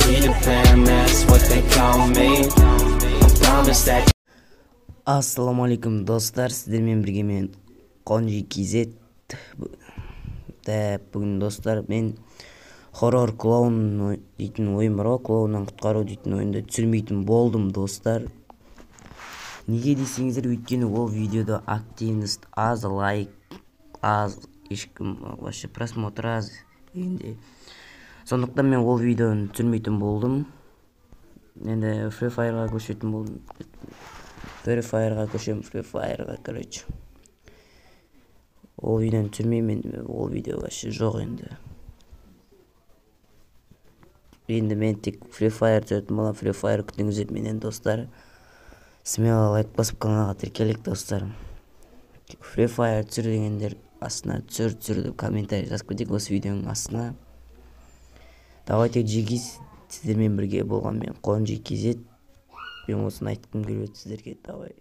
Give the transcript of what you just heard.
Peter Pan, that's what they call me. I promise that. Ассаламу достар, сіздермен бірге мен Қонжи KZ. Бүгін достар мен хоррор клоун дейтін ойым бар ғой, клоуннан құтқару дейтін ойынды түсірмейтін болдым достар. Неге десеңіздер, өйткені ол видеода активность аз, лайк аз, ешкім вообще просмотр аз дегенде. Сондықтан мен ол видеоны түсірмейтін болдым. Енді Free Fire'ға көшетін болдым. Free Fire'ға, короче. Ол видеоны түсірмеймін, ол видео вообще жоқ енді. Енді мен тек Free Fire түсіретін болам, Free Fire күтіңіздер менен достар. Смело лайк басып каналға тіркелік достар. Free Fire түсір дегендер астына түсір деп комментарий жазып кетейік осы видеоның астына. Давайте жегіз, сіздермен бірге болған мен Қонжи KZ. Мен осыны айтқым келеді сіздерге. Давай.